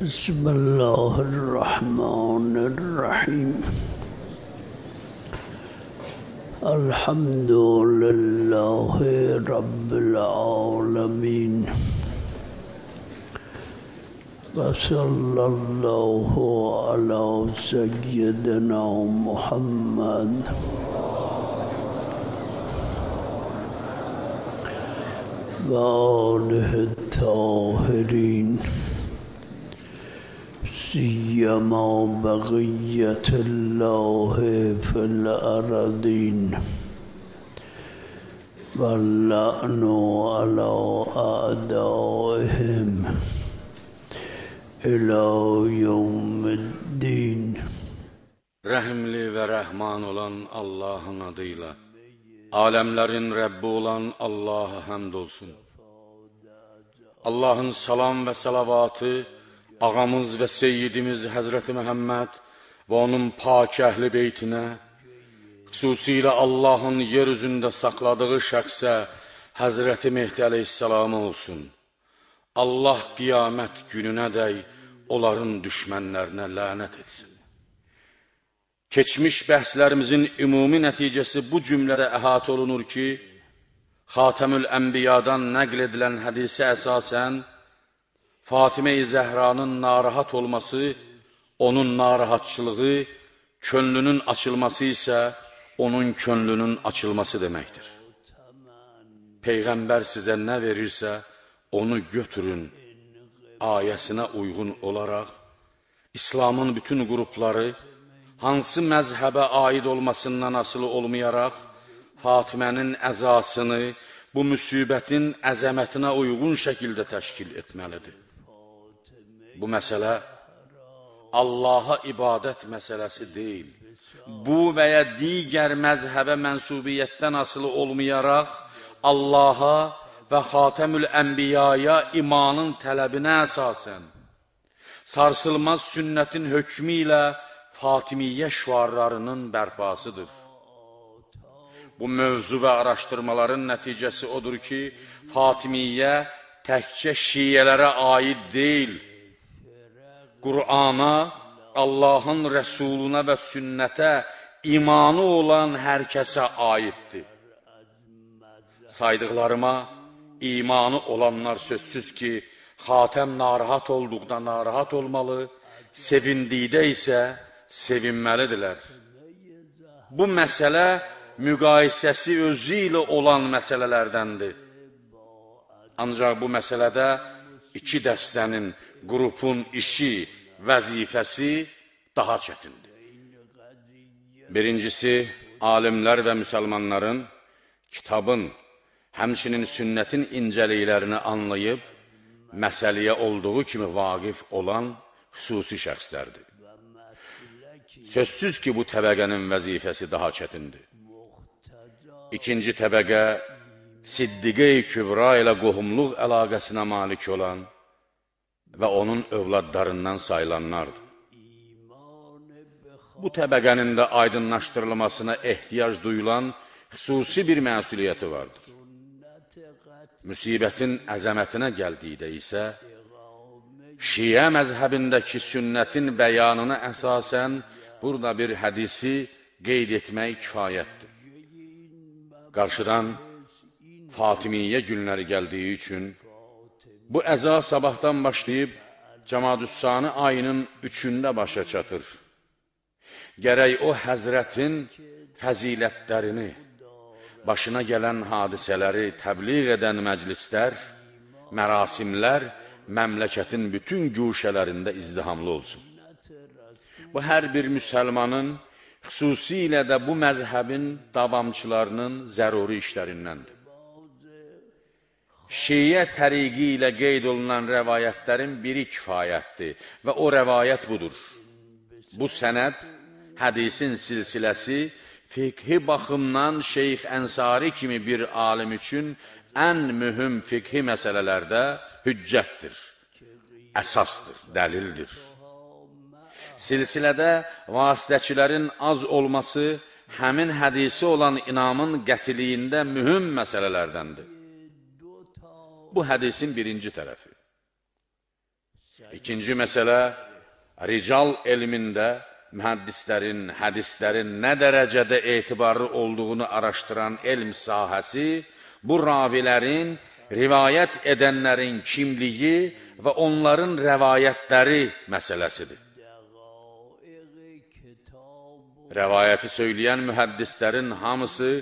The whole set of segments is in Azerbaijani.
بسم الله الرحمن الرحيم الحمد لله رب العالمين وصلى الله على سيدنا محمد وآله الطاهرين سيما بقية الله في الأرضين واللعن على أعدائهم إلى يوم الدين. Rəhimli və rəhman olan Allahın adıyla, aləmlərin Rəbbi olan Allaha həmd olsun. Allahın salam və salavatı, ağamız və seyyidimiz Həzrəti Məhəmməd və onun pak əhli beytinə, xüsusilə Allahın yer üzündə saxladığı şəxsə Həzrəti Mehdi əleyhissalamı olsun. Allah qiyamət gününədək onların düşmənlərinə lənət etsin. Keçmiş bəhslərimizin ümumi nəticəsi bu cümlədə əhatə olunur ki, Xatəmül Ənbiyadan nəql edilən hədisə əsasən, Fatimə-i Zəhranın narahat olması, onun narahatçılığı, könlünün açılması isə onun könlünün açılması deməkdir. Peyğəmbər sizə nə verirsə, onu götürün, ayəsinə uyğun olaraq, İslamın bütün qrupları, hansı məzhəbə aid olmasından asılı olmayaraq, Fatimənin əzasını bu müsibətin əzəmətinə uyğun şəkildə təşkil etməlidir. Bu məsələ Allaha ibadət məsələsi deyil. Bu və ya digər məzhəbə mənsubiyyətdən asılı olmayaraq, Allaha və Xatəmül Ənbiyaya imanın tələbinə əsasən, sarsılmaz sünnətin hökmü ilə Fatimiyyə şüarlarının bərpasıdır. Bu mövzu və araşdırmaların nəticəsi odur ki, Fatimiyyə təkcə şiələrə aid deyil, Qur'ana, Allahın rəsuluna və sünnətə imanı olan hər kəsə aiddir. Saydıqlarıma imanı olanlar sözsüz ki, Xatəm narahat olduqda narahat olmalı, sevindikdə isə sevinməlidirlər. Bu məsələ müqayisəsi özü ilə olan məsələlərdəndir. Ancaq bu məsələdə iki dəstənin, qrupun işi, vəzifəsi daha çətindir. Birincisi, alimlər və müsəlmanların kitabın, həmçinin sünnətin incəliklərini anlayıb, məsələyə olduğu kimi vaqif olan xüsusi şəxslərdir. Sözsüz ki, bu təbəqənin vəzifəsi daha çətindir. İkinci təbəqə, Siddiqə-i Kübra ilə qohumluq əlaqəsinə malik olan və onun övladlarından sayılanlardır. Bu təbəqənin də aydınlaşdırılmasına ehtiyac duyulan xüsusi bir məsuliyyəti vardır. Müsibətin əzəmətinə gəldikdə isə, Şiə məzhəbindəki sünnətin bəyanına əsasən burada bir hədisi qeyd etmək kifayətdir. Qarşıdan Fatimiyyə günləri gəldiyi üçün, bu əza sabahdan başlayıb Cəmadüssani ayının 3-də başa çatır. Gərək o həzrətin fəzilətlərini, başına gələn hadisələri təbliğ edən məclislər, mərasimlər məmləkətin bütün güşələrində izdihamlı olsun. Bu, hər bir müsəlmanın, xüsusilə də bu məzhəbin davamçılarının zəruri işlərindəndir. Şiə təriqi ilə qeyd olunan rəvayətlərin biri kifayətdir və o rəvayət budur. Bu sənəd, hədisin silsiləsi, fiqhi baxımdan Şeyx Ənsari kimi bir alim üçün ən mühüm fiqhi məsələlərdə hüccətdir, əsasdır, dəlildir. Silsilədə vasitəçilərin az olması həmin hədisi olan inamın qətiliyində mühüm məsələlərdəndir. Bu hədisin birinci tərəfi. İkinci məsələ, rical elmində mühəddislərin, hədislərin nə dərəcədə etibarlı olduğunu araşdıran elm sahəsi bu ravilərin, rivayət edənlərin kimliyi və onların rəvayətləri məsələsidir. Rəvayəti söyləyən mühəddislərin hamısı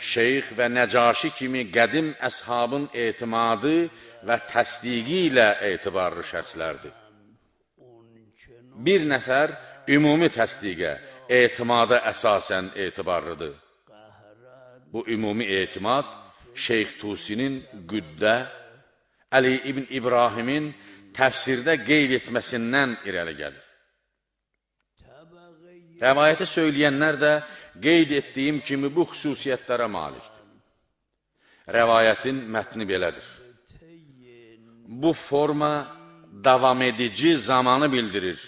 Şeyx və Nəcaşi kimi qədim əshabın etimadı və təsdiqi ilə etibarlı şəxslərdir. Bir nəfər ümumi təsdiqə, etimada əsasən etibarlıdır. Bu ümumi etimad Şeyx Tusinin Qüddə, Əli ibn İbrahimin təfsirdə qeyd etməsindən irəli gəlir. Rəvayəti söyləyənlər də qeyd etdiyim kimi bu xüsusiyyətlərə malikdir. Rəvayətin mətni belədir. Bu forma davam edici zamanı bildirir.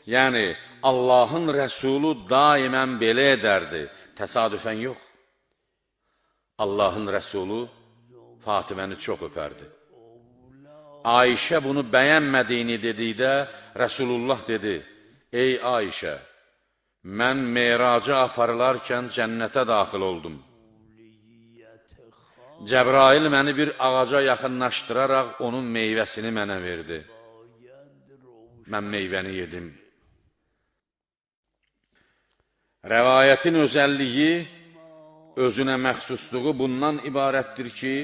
Yəni, Allahın Rəsulu daimən belə edərdi, təsadüfən yox. Allahın Rəsulu Fatiməni çox öpərdi. Ayşə bunu bəyənmədiyini dedikdə Rəsulullah dedi, ey Ayşə, mən meyraca aparılarkən cənnətə daxil oldum. Cəbrail məni bir ağaca yaxınlaşdıraraq onun meyvəsini mənə verdi. Mən meyvəni yedim. Rəvayətin özəlliyi, özünə məxsusluğu bundan ibarətdir ki,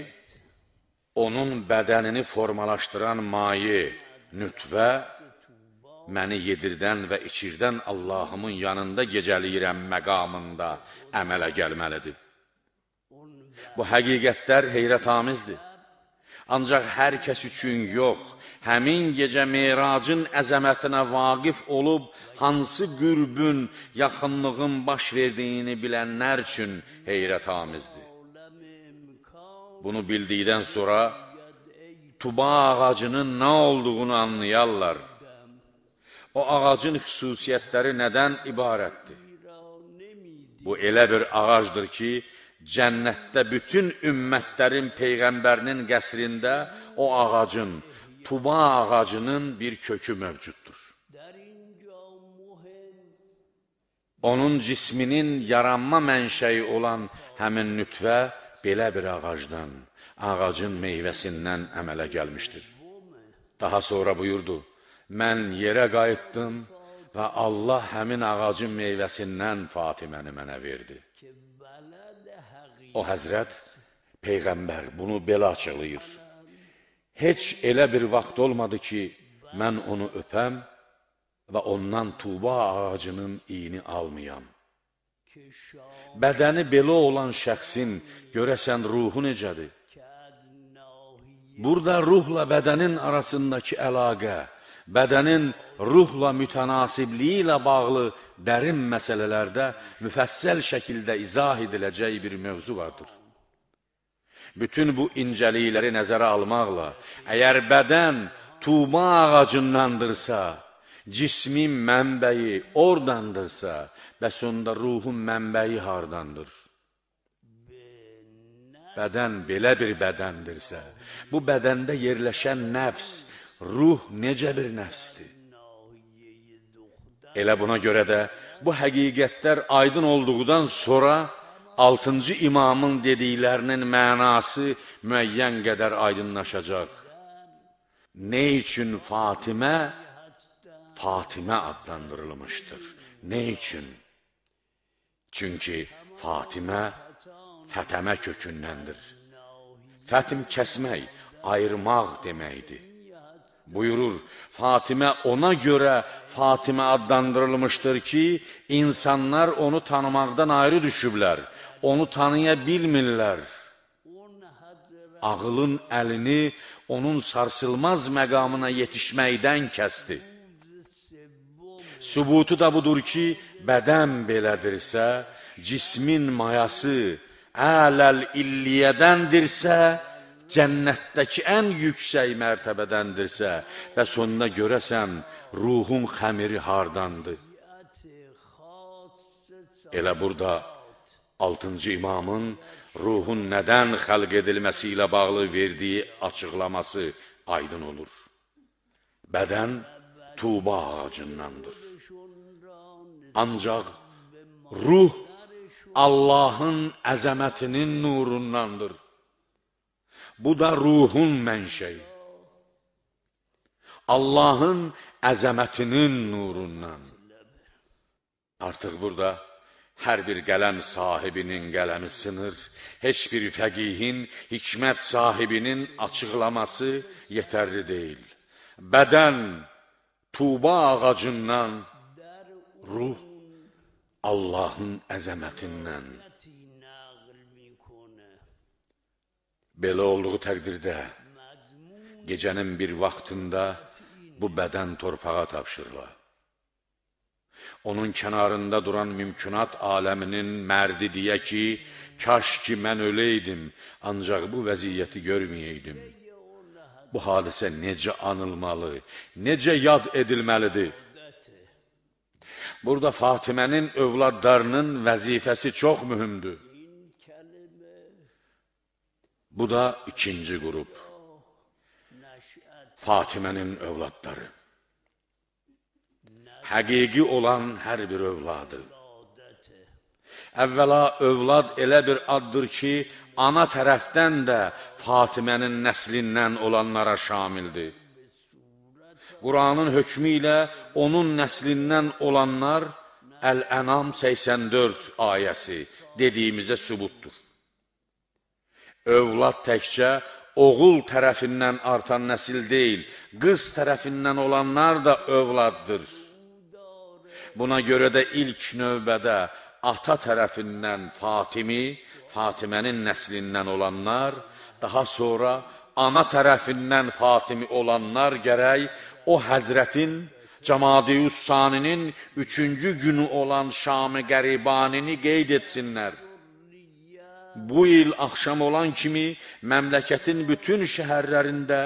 onun bədənini formalaşdıran maye, nütvə, məni yedirdən və içirdən Allahımın yanında gecəliyirəm məqamında əmələ gəlməlidir. Bu həqiqətlər heyrətamizdir. Ancaq hər kəs üçün yox, həmin gecə Meyracın əzəmətinə vaqif olub, hansı qürbün, yaxınlığın baş verdiyini bilənlər üçün heyrətamizdir. Bunu bildikdən sonra Tuba ağacının nə olduğunu anlayarlar. O ağacın xüsusiyyətləri nədən ibarətdir? Bu elə bir ağacdır ki, cənnətdə bütün ümmətlərin Peyğəmbərinin qəsrində o ağacın, Tuba ağacının bir kökü mövcuddur. Onun cisminin yaranma mənşəyi olan həmin nütvə belə bir ağacdan, ağacın meyvəsindən əmələ gəlmişdir. Daha sonra buyurdu, mən yerə qayıtdım və Allah həmin ağacın meyvəsindən Fatiməni mənə verdi. O həzrət, Peyğəmbər bunu belə açıqlayır. Heç elə bir vaxt olmadı ki, mən onu öpəm və ondan Tuba ağacının iyini almayam. Bədəni belə olan şəxsin görəsən ruhu necədir? Burada ruhla bədənin arasındakı əlaqə, bədənin ruhla mütənasibliyi ilə bağlı dərin məsələlərdə müfəssəl şəkildə izah ediləcək bir mövzu vardır. Bütün bu incəlikləri nəzərə almaqla, əgər bədən Tuba ağacındandırsa, cismin mənbəyi ordandırsa, bəs onda ruhun mənbəyi hardandır? Bədən belə bir bədəndirsə, bu bədəndə yerləşən nəfs, ruh necə bir nəfsdir? Elə buna görə də bu həqiqətlər aydın olduqdan sonra 6-cı imamın dediklərinin mənası müəyyən qədər aydınlaşacaq. Ne üçün Fatimə adlandırılmışdır? Ne üçün? Çünki Fatimə fətəmə kökündəndir. Fətm kəsmək, ayırmaq deməkdir. Buyurur, Fatimə ona görə Fatimə adlandırılmışdır ki, insanlar onu tanımaqdan ayrı düşüblər, onu tanıya bilmirlər. Ağılın əlini onun sarsılmaz məqamına yetişməkdən kəsdi. Sübutu da budur ki, bədən belədirsə, cismin mayası ələl illiyədəndirsə, cənnətdəki ən yüksək mərtəbədəndirsə və sonuna görəsən, ruhun xəmiri hardandır? Elə burada 6-cı imamın ruhun nədən xəlq edilməsi ilə bağlı verdiyi açıqlaması aydın olur. Bədən tuğba ağacındandır. Ancaq ruh Allahın əzəmətinin nurundandır. Bu da ruhun mənşəyi. Allahın əzəmətinin nurundan. Artıq burada hər bir qələm sahibinin qələmi sınır, heç bir fəqihin, hikmət sahibinin açıqlaması yetərli deyil. Bədən tuğba ağacından, ruh Allahın əzəmətindən. Belə olduğu təqdirdə, gecənin bir vaxtında bu bədən torpağa tapşırılar. Onun kənarında duran mümkünat aləminin mərdi deyə ki, kaş ki mən öləydim, ancaq bu vəziyyəti görməyəydim. Bu hadisə necə anılmalı, necə yad edilməlidir? Burada Fatimənin övladlarının vəzifəsi çox mühümdür. Bu da ikinci qrup. Fatimənin övladları. Həqiqi olan hər bir övladı. Əvvəla övlad elə bir addır ki, ana tərəfdən də Fatimənin nəslindən olanlara şamildir. Quranın hökmü ilə onun nəslindən olanlar Əl-Ənam 84 ayəsi dediyimizdə sübutdur. Övlad təkcə oğul tərəfindən artan nəsil deyil, qız tərəfindən olanlar da övladdır. Buna görə də ilk növbədə ata tərəfindən Fatimi, Fatimənin nəslindən olanlar, daha sonra ana tərəfindən Fatimi olanlar gərək o həzrətin Cəmadi-ül Saninin 3-cü günü olan Şam-ı Qəribanini qeyd etsinlər. Bu il axşam olan kimi məmləkətin bütün şəhərlərində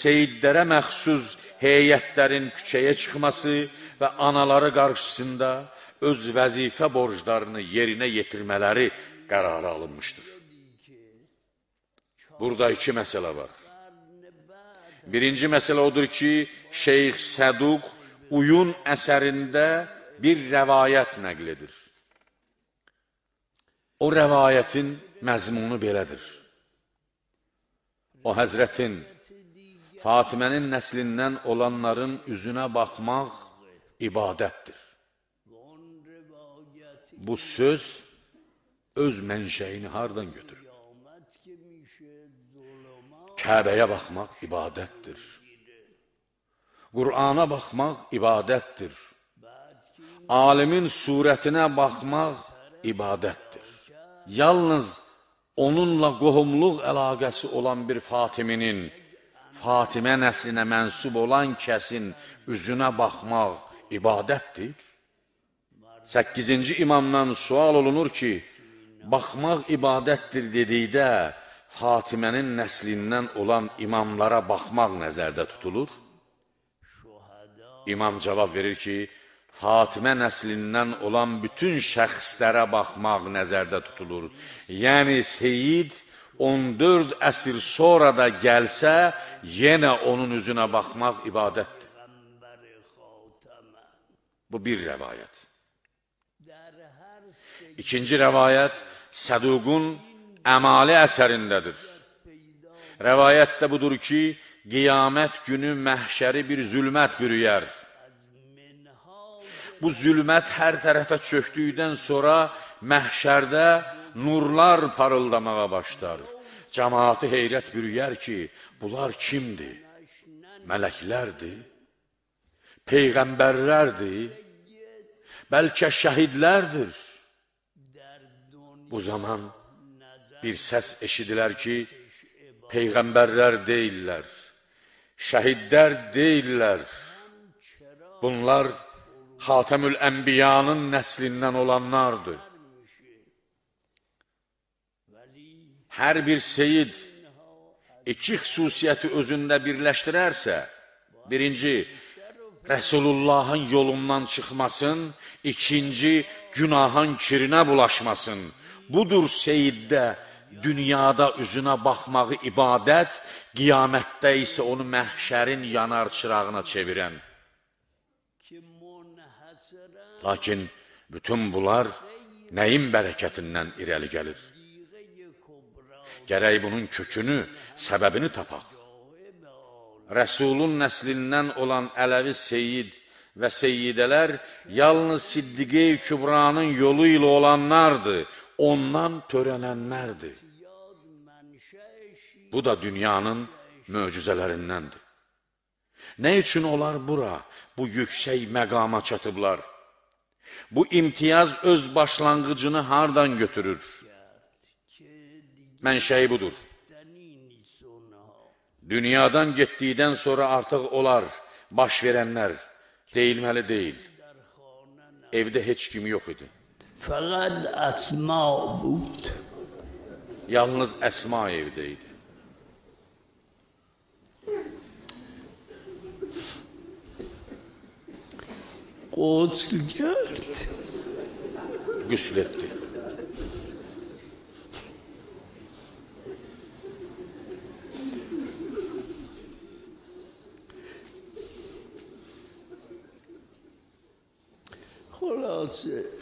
seyidlərə məxsus heyətlərin küçəyə çıxması və anaları qarşısında öz vəzifə borclarını yerinə yetirmələri qərarı alınmışdır. Burada iki məsələ var. Birinci məsələ odur ki, Şeyx Səduq Uyun əsərində bir rəvayət nəql edir. O rəvayətin məzmunu belədir. O həzrətin Fatimənin nəslindən olanların üzünə baxmaq ibadətdir. Bu söz öz mənşəyini hardan götürür? Kəbəyə baxmaq ibadətdir. Qur'ana baxmaq ibadətdir. Alimin surətinə baxmaq ibadətdir. Yalnız onunla qohumluq əlaqəsi olan bir Fatiminin, Fatimə nəslinə mənsub olan kəsin üzünə baxmaq ibadətdir. 8-ci imamdan sual olunur ki, baxmaq ibadətdir dedikdə Fatimənin nəslindən olan imamlara baxmaq nəzərdə tutulur. İmam cavab verir ki, Fatimə nəslindən olan bütün şəxslərə baxmaq nəzərdə tutulur. Yəni, Seyid 14 əsr sonra da gəlsə, yenə onun üzünə baxmaq ibadətdir. Bu bir rəvayət. İkinci rəvayət Səduqun Əmali əsərindədir. Rəvayətdə budur ki, qiyamət günü məhşəri bir zülmət bürüyər. Bu zülmət hər tərəfə çöktükdən sonra məhşərdə nurlar parıldamağa başlar. Cəmaatı heyrət bürüyər ki, bunlar kimdir? Mələklərdir, peyğəmbərlərdir, bəlkə şəhidlərdir. Bu zaman bir səs eşidilər ki, peyğəmbərlər deyirlər, şəhidlər deyirlər. Bunlar Xatəmül Ənbiyanın nəslindən olanlardır. Hər bir seyid iki xüsusiyyəti özündə birləşdirərsə, birinci, Rəsulullahın yolundan çıxmasın, ikinci, günahın kirinə bulaşmasın. Budur seyiddə dünyada üzünə baxmağı ibadət, qiyamətdə isə onu məhşərin yanar çırağına çevirən. Lakin bütün bunlar nəyin bərəkətindən irəli gəlir? Gərək bunun kökünü, səbəbini tapaq. Rəsulun nəslindən olan Ələvi Seyyid və Seyyidələr yalnız Siddiqe-i Kübranın yolu ilə olanlardır, ondan törənənlərdir. Bu da dünyanın möcüzələrindəndir. Nə üçün onlar bura, bu yüksək məqama çatıblar? Bu imtiyaz öz başlanğıcını hardan götürür? Mənşəyi budur. Dünyadan getdikdən sonra artıq olar, baş verənlər deyilməli deyil. Evdə heç kim yox idi. Fəqət Əsma bud. Yalnız Əsma evdə idi. Qusl کرد. Qüsl etdi.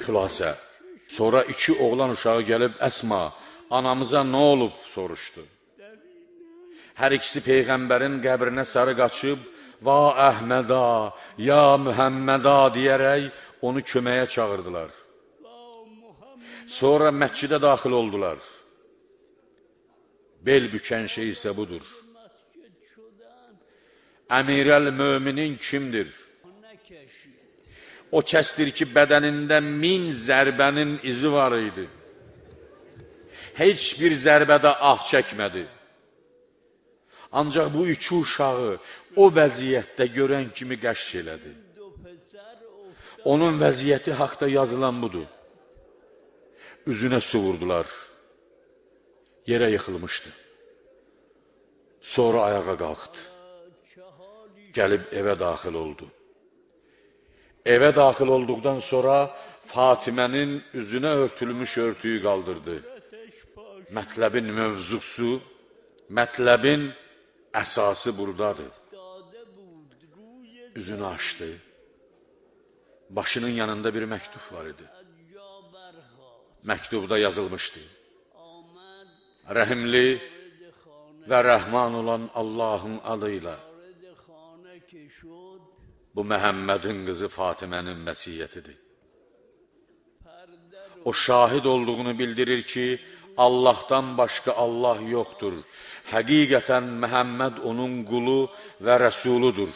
Xülasə, sonra iki oğlan uşağı gəlib Əsma, anamıza nə olub soruşdu. Hər ikisi Peyğəmbərin qəbrinə sarı qaçıb, va Əhməda, ya Mühəmməda deyərək onu köməyə çağırdılar. Sonra məscidə daxil oldular. Bel bükən şey isə budur. Əmirəl-möminin kimdir? O kəsdir ki, bədənində 1000 zərbənin izi var idi. Heç bir zərbədə ah çəkmədi. Ancaq bu iki uşağı o vəziyyətdə görən kimi qəşş elədi. Onun vəziyyəti haqda yazılan budur. Üzünə su vurdular. Yerə yıxılmışdı. Sonra ayağa qalxdı. Gəlib evə daxil oldu. Evə daxil olduqdan sonra Fatimənin üzünə örtülmüş örtüyü qaldırdı. Mətləbin mövzusu, mətləbin əsası buradadır. Üzünü açdı. Başının yanında bir məktub var idi. Məktubda yazılmışdı. Rəhimli və rəhman olan Allahın adıyla bu Məhəmmədin qızı Fatimənin vəsiyyətidir. O şahid olduğunu bildirir ki, Allahdan başqa Allah yoxdur. Həqiqətən Məhəmməd onun qulu və rəsuludur.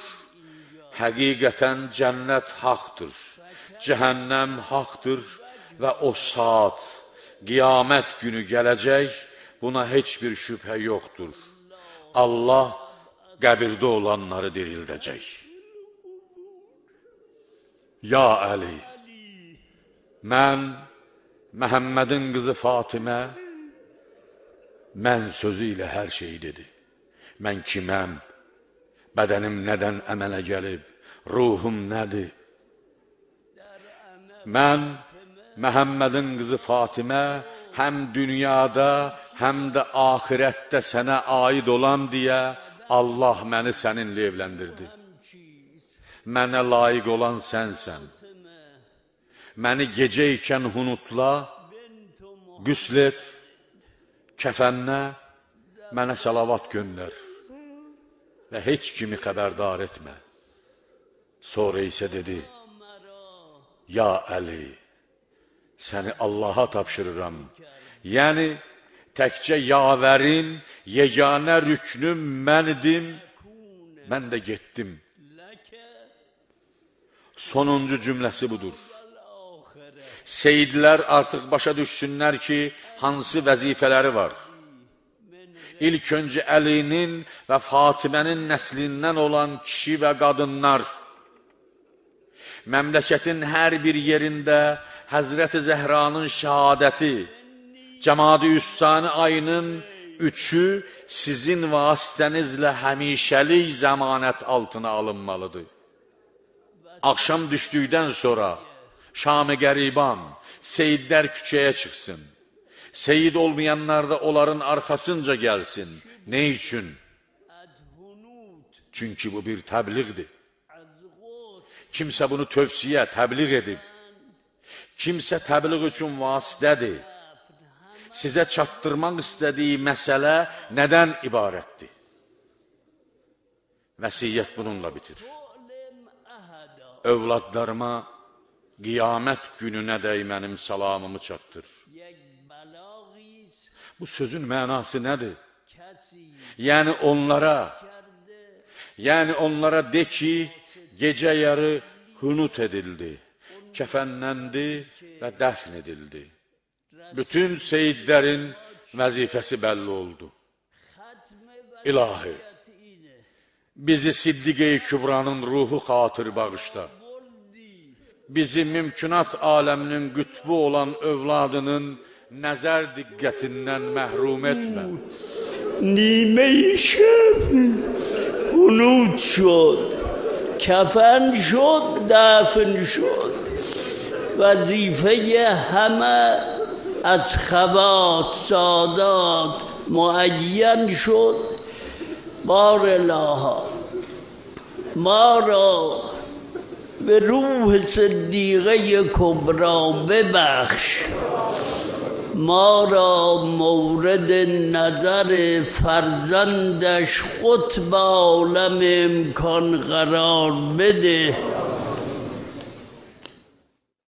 Həqiqətən cənnət haqdır, cəhənnəm haqdır və o saat, qiyamət günü gələcək, buna heç bir şübhə yoxdur. Allah qəbirdə olanları dirildəcək. Ya Əli, mən Məhəmmədin qızı Fatimə, mən sözü ilə hər şey dedi. Mən kiməm, bədənim nədən əmələ gəlib, ruhum nədir? Mən Məhəmmədin qızı Fatimə həm dünyada, həm də axirətdə sənə aid olan deyə Allah məni səninlə evləndirdi. Mənə layiq olan sənsən. Məni gecə ikən hunutla, qüsl et, kəfənlə, mənə salavat göndər və heç kimi xəbərdar etmə. Sonra isə dedi, ya Əli, səni Allaha tapşırıram. Yəni, təkcə yavərin, yeganə rüknüm mən idim, mən də getdim. Sonuncu cümləsi budur. Seyyidlər artıq başa düşsünlər ki, hansı vəzifələri var. İlk öncə Əlinin və Fatimənin nəslindən olan kişi və qadınlar, məmləkətin hər bir yerində Həzrəti Zəhranın şəhadəti, Cəmadi Üssani ayının 3-ü sizin vasitənizlə həmişəlik zəmanət altına alınmalıdır. Axşam düşdükdən sonra Şam-ı Qəriban, Seyyidlər küçəyə çıxsın. Seyid olmayanlar da onların arxasınca gəlsin. Ne üçün? Çünki bu bir təbliğdir. Kimsə bunu tövsiyə, təbliğ edib. Kimsə təbliğ üçün vasitədir. Sizə çatdırmaq istədiyi məsələ nədən ibarətdir? Vəsiyyət bununla bitir. Övladlarıma qiyamət gününə dəy mənim salamımı çatdır. Bu sözün mənası nədir? Yəni onlara de ki, gecə yarı hünut edildi, kəfənləndi və dəfn edildi. Bütün seyidlərin vəzifəsi bəlli oldu. İlahi, bizi Siddiq-i Kübranın ruhu xatır bağışla. Bizi mümkünat aləminin qütbu olan övladının nəzər diqqətindən məhrum etmə. نیمه شب هنود شد کفن شد دفن شد وظیفه همه از خوات سادات معین شد بار الها ما را به روح صدیقه کبرا ببخش ما را مورد نظر فرزندش قطب عالم امکان قرار بده